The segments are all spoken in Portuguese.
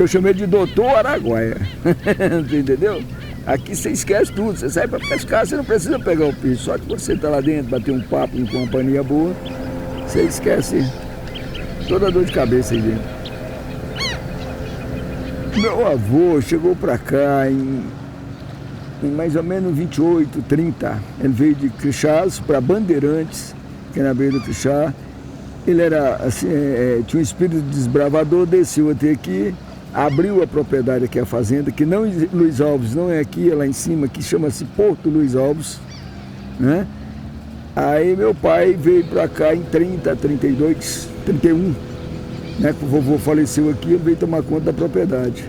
eu chamei de Doutor Araguaia. Você entendeu? Aqui você esquece tudo, você sai para pescar, você não precisa pegar o peixe, só que você tá lá dentro, bater um papo com uma companhia boa, você esquece toda a dor de cabeça aí dentro. Meu avô chegou para cá em mais ou menos 28, 30. Ele veio de Crixás para Bandeirantes, que é na beira do Crixás. Ele era assim, tinha um espírito desbravador, desceu até aqui, abriu a propriedade aqui, a fazenda, que não Luiz Alves, não é aqui, é lá em cima, que chama-se Porto Luiz Alves, né? Aí meu pai veio para cá em 30, 32, 31, né? O vovô faleceu aqui, ele veio tomar conta da propriedade.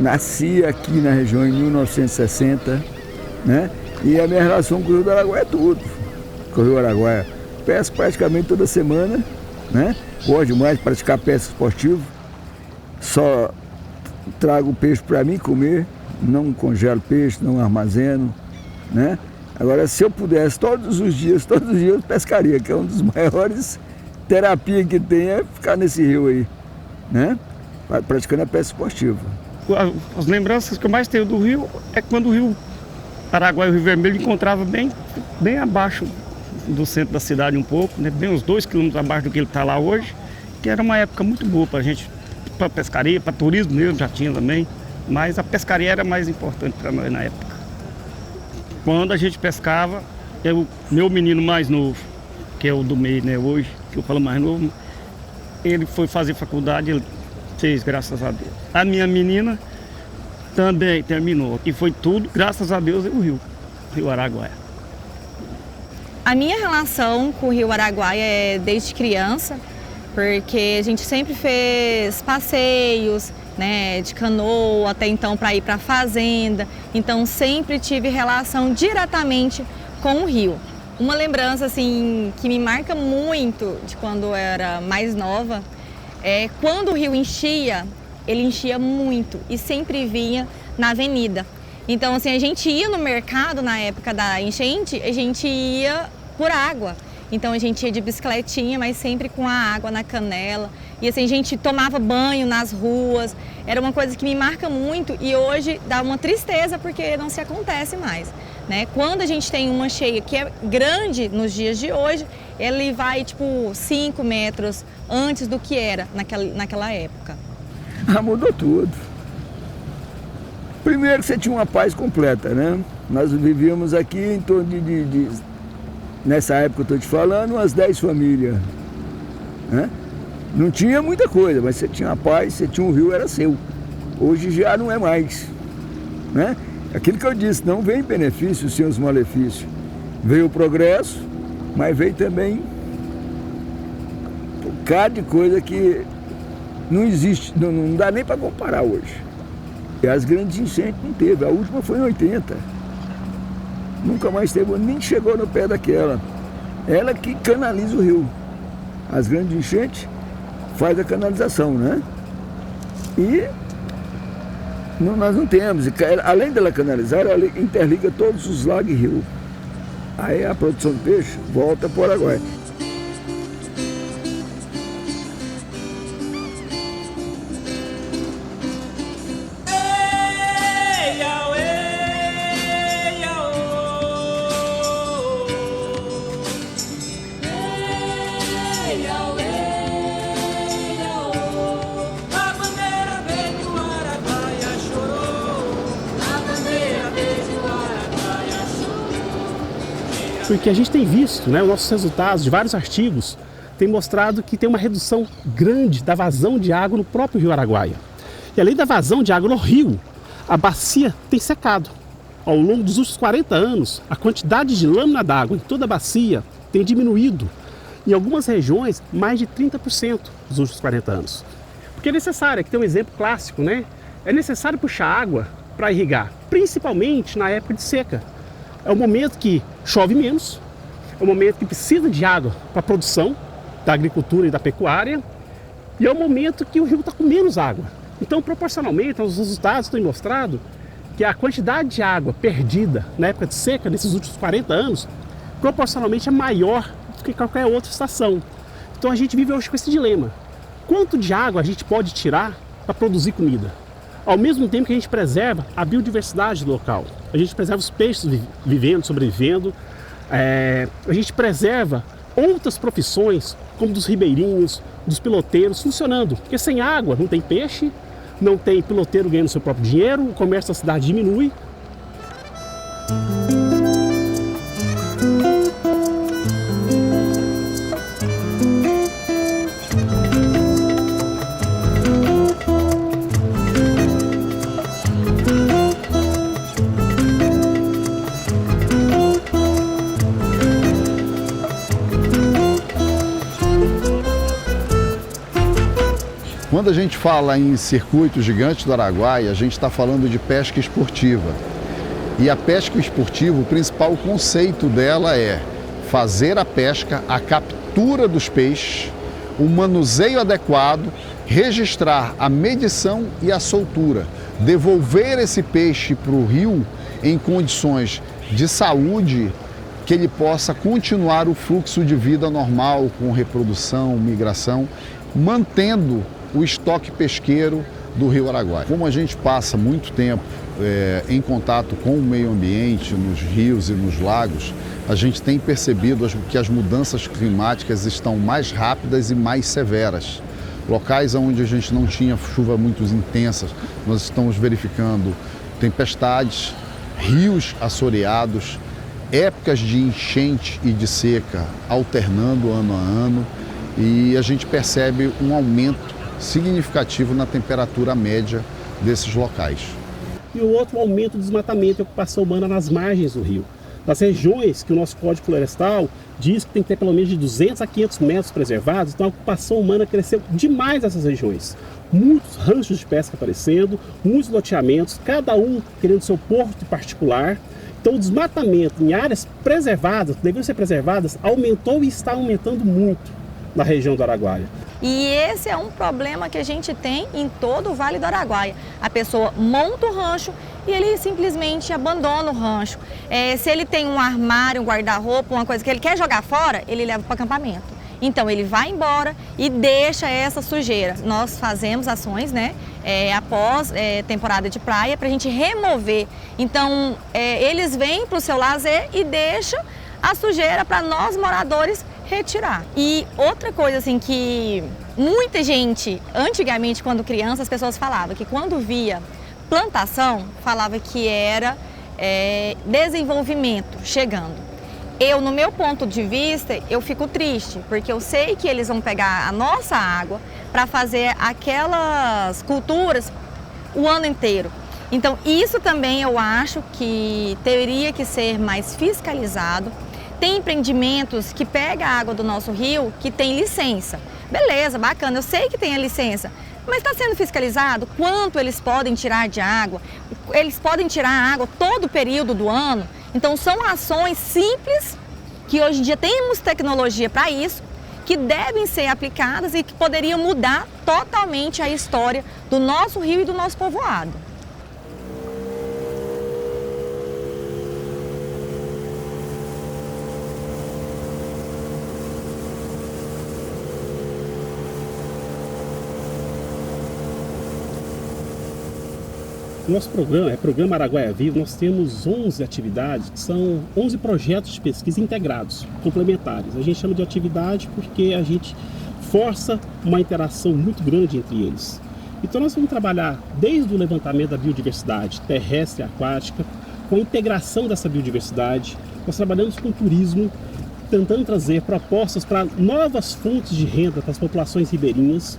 Nasci aqui na região em 1960, né? E a minha relação com o Rio do Araguaia é tudo, com o Rio Araguaia. Pesco praticamente toda semana, né? Gosto demais de praticar pesca esportiva. Só trago peixe para mim comer, não congelo peixe, não armazeno, né? Agora, se eu pudesse todos os dias eu pescaria, que é um dos maiores terapias que tem, é ficar nesse rio aí, né? Praticando a pesca esportiva. As lembranças que eu mais tenho do rio é quando o rio Araguaia e o Rio Vermelho encontrava bem abaixo do centro da cidade um pouco, né? Bem uns 2 quilômetros abaixo do que ele está lá hoje, que era uma época muito boa para a gente, para pescaria, para turismo mesmo, já tinha também, mas a pescaria era mais importante para nós na época. Quando a gente pescava, meu menino mais novo, que é o do meio, né, hoje, que eu falo mais novo, ele foi fazer faculdade, ele fez, graças a Deus. A minha menina também terminou, e foi tudo, graças a Deus, o Rio Araguaia. A minha relação com o Rio Araguaia é desde criança, porque a gente sempre fez passeios, né, de canoa, até então para ir para a fazenda, então sempre tive relação diretamente com o rio. Uma lembrança assim que me marca muito de quando eu era mais nova é quando o rio enchia, ele enchia muito e sempre vinha na avenida. Então assim, a gente ia no mercado na época da enchente, a gente ia por água. Então a gente ia de bicicletinha, mas sempre com a água na canela. E assim, a gente tomava banho nas ruas. Era uma coisa que me marca muito e hoje dá uma tristeza porque não se acontece mais, né? Quando a gente tem uma cheia que é grande nos dias de hoje, ele vai tipo 5 metros antes do que era naquela época. Mudou tudo. Primeiro que você tinha uma paz completa, né? Nós vivíamos aqui em torno nessa época eu estou te falando, umas 10 famílias, né? Não tinha muita coisa, mas você tinha a paz, você tinha um rio, era seu. Hoje já não é mais, né? Aquilo que eu disse, não vem benefícios sem os malefícios. Veio o progresso, mas veio também um bocado de coisa que não existe, não dá nem para comparar hoje. E as grandes enchentes não teve, a última foi em 80. Nunca mais teve, nem chegou no pé daquela. Ela que canaliza o rio. As grandes enchentes faz a canalização, né? E nós não temos. Além dela canalizar, ela interliga todos os lagos e rios. Aí a produção de peixe volta para o Araguaia. Porque a gente tem visto, né, os nossos resultados de vários artigos têm mostrado que tem uma redução grande da vazão de água no próprio Rio Araguaia. E além da vazão de água no rio, a bacia tem secado. Ao longo dos últimos 40 anos, a quantidade de lâmina d'água em toda a bacia tem diminuído. Em algumas regiões, mais de 30% nos últimos 40 anos. Porque é necessário, aqui tem um exemplo clássico, né? É necessário puxar água para irrigar, principalmente na época de seca. É o momento que chove menos, é o momento que precisa de água para a produção da agricultura e da pecuária, e é o momento que o rio está com menos água. Então, proporcionalmente, os resultados têm mostrado que a quantidade de água perdida na época de seca, nesses últimos 40 anos, proporcionalmente é maior do que qualquer outra estação. Então a gente vive hoje com esse dilema. Quanto de água a gente pode tirar para produzir comida. Ao mesmo tempo que a gente preserva a biodiversidade local, a gente preserva os peixes vivendo, sobrevivendo, a gente preserva outras profissões, como dos ribeirinhos, dos piloteiros, funcionando. Porque sem água não tem peixe, não tem piloteiro ganhando seu próprio dinheiro, o comércio da cidade diminui. Quando a gente fala em circuito gigante do Araguaia, a gente está falando de pesca esportiva. E a pesca esportiva, o principal conceito dela é fazer a pesca, a captura dos peixes, o manuseio adequado, registrar a medição e a soltura, devolver esse peixe para o rio em condições de saúde, que ele possa continuar o fluxo de vida normal, com reprodução, migração, mantendo o estoque pesqueiro do Rio Araguaia. Como a gente passa muito tempo em contato com o meio ambiente, nos rios e nos lagos, a gente tem percebido que as mudanças climáticas estão mais rápidas e mais severas. Locais onde a gente não tinha chuva muito intensas, nós estamos verificando tempestades, rios assoreados, épocas de enchente e de seca alternando ano a ano, e a gente percebe um aumento significativo na temperatura média desses locais. E o outro, o aumento do desmatamento e ocupação humana nas margens do rio. Nas regiões que o nosso Código Florestal diz que tem que ter pelo menos de 200 a 500 metros preservados, então a ocupação humana cresceu demais nessas regiões. Muitos ranchos de pesca aparecendo, muitos loteamentos, cada um querendo seu porto particular. Então o desmatamento em áreas preservadas, que deveriam ser preservadas, aumentou e está aumentando muito na região do Araguaia. E esse é um problema que a gente tem em todo o Vale do Araguaia. A pessoa monta o rancho e ele simplesmente abandona o rancho. Se ele tem um armário, um guarda-roupa, uma coisa que ele quer jogar fora, ele leva para o acampamento. Então ele vai embora e deixa essa sujeira. Nós fazemos ações, né, após temporada de praia, para a gente remover. Então eles vêm para o seu lazer e deixam a sujeira para nós moradores retirar. E outra coisa assim que muita gente, antigamente quando criança, as pessoas falavam que quando via plantação, falava que era desenvolvimento chegando. Eu, no meu ponto de vista, eu fico triste, porque eu sei que eles vão pegar a nossa água para fazer aquelas culturas o ano inteiro. Então isso também eu acho que teria que ser mais fiscalizado. Tem empreendimentos que pegam a água do nosso rio que tem licença. Beleza, bacana, eu sei que tem a licença, mas está sendo fiscalizado quanto eles podem tirar de água. Eles podem tirar a água todo o período do ano. Então são ações simples, que hoje em dia temos tecnologia para isso, que devem ser aplicadas e que poderiam mudar totalmente a história do nosso rio e do nosso povoado. Nosso programa é Programa Araguaia Vivo. Nós temos 11 atividades, que são 11 projetos de pesquisa integrados, complementares. A gente chama de atividade porque a gente força uma interação muito grande entre eles. Então nós vamos trabalhar desde o levantamento da biodiversidade terrestre e aquática, com a integração dessa biodiversidade. Nós trabalhamos com turismo, tentando trazer propostas para novas fontes de renda para as populações ribeirinhas.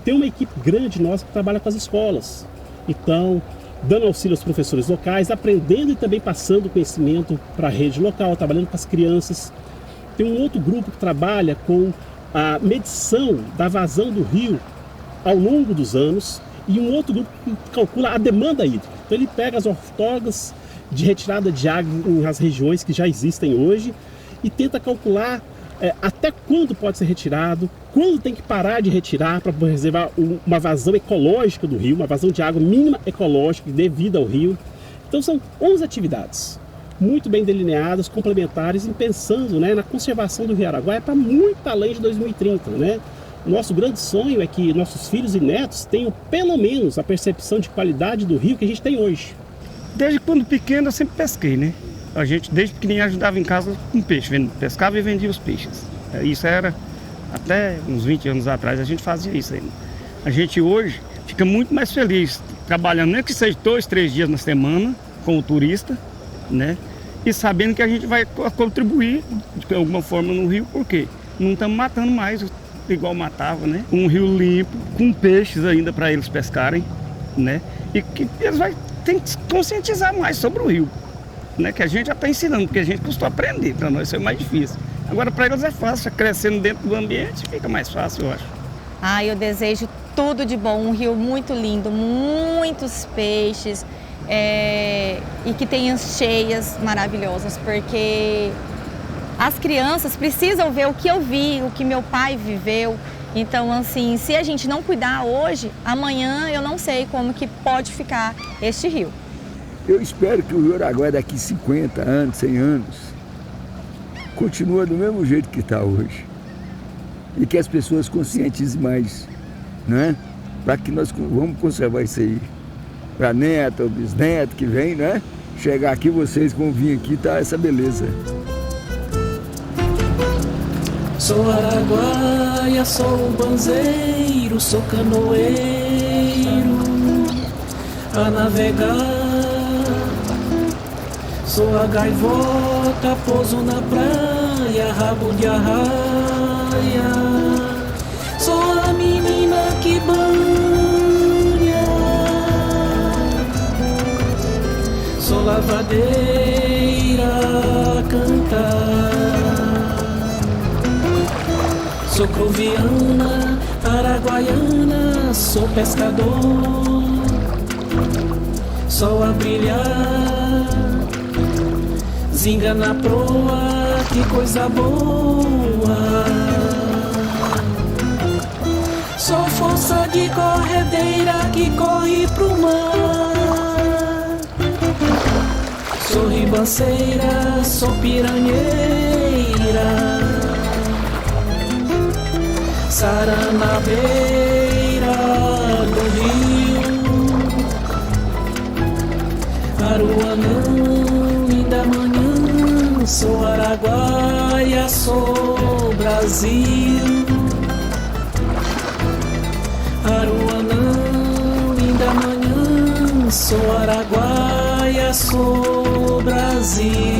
Tem uma equipe grande nossa que trabalha com as escolas. Então, dando auxílio aos professores locais, aprendendo e também passando conhecimento para a rede local, trabalhando com as crianças. Tem um outro grupo que trabalha com a medição da vazão do rio ao longo dos anos e um outro grupo que calcula a demanda hídrica. Então ele pega as outorgas de retirada de água nas regiões que já existem hoje e tenta calcular até quando pode ser retirado, quando tem que parar de retirar para preservar uma vazão ecológica do rio, uma vazão de água mínima ecológica devida ao rio. Então são 11 atividades muito bem delineadas, complementares, e pensando, né, na conservação do Rio Araguaia para muito além de 2030. Né? Nosso grande sonho é que nossos filhos e netos tenham pelo menos a percepção de qualidade do rio que a gente tem hoje. Desde quando pequeno eu sempre pesquei, né? A gente desde pequenininho ajudava em casa com peixe, pescava e vendia os peixes. Isso era até uns 20 anos atrás, a gente fazia isso ainda. A gente hoje fica muito mais feliz trabalhando, nem que seja 2, 3 dias na semana com o turista, né? E sabendo que a gente vai contribuir de alguma forma no rio, porque não estamos matando mais igual matava, né? Um rio limpo, com peixes ainda para eles pescarem, né? E que eles tem que conscientizar mais sobre o rio, né? Que a gente já está ensinando, porque a gente custou aprender, para nós foi mais difícil. Agora para eles é fácil, crescendo dentro do ambiente fica mais fácil, eu acho. Eu desejo tudo de bom, um rio muito lindo, muitos peixes e que tenha cheias maravilhosas, porque as crianças precisam ver o que eu vi, o que meu pai viveu. Então, assim, se a gente não cuidar hoje, amanhã eu não sei como que pode ficar este rio. Eu espero que o Rio Araguaia daqui 50 anos, 100 anos, continue do mesmo jeito que está hoje. E que as pessoas conscientizem mais, né? Para que nós vamos conservar isso aí. Para neto ou bisneto que vem, né? Chegar aqui, vocês vão vir aqui, tá essa beleza. Sou araguaia, sou banzeiro, sou canoeiro a navegar. Sou a gaivota, pouso na praia, rabo de arraia. Sou a menina que banha. Sou lavadeira a cantar. Sou cruviana, araguaiana, sou pescador. Sol a brilhar, zinga na proa, que coisa boa. Sou força de corredeira que corre pro mar. Sou ribanceira, sou piranheira. Sara na beira do rio, Aruanã, linda manhã, sou Araguaia, sou Brasil. Aruanã, linda manhã, sou Araguaia, sou Brasil.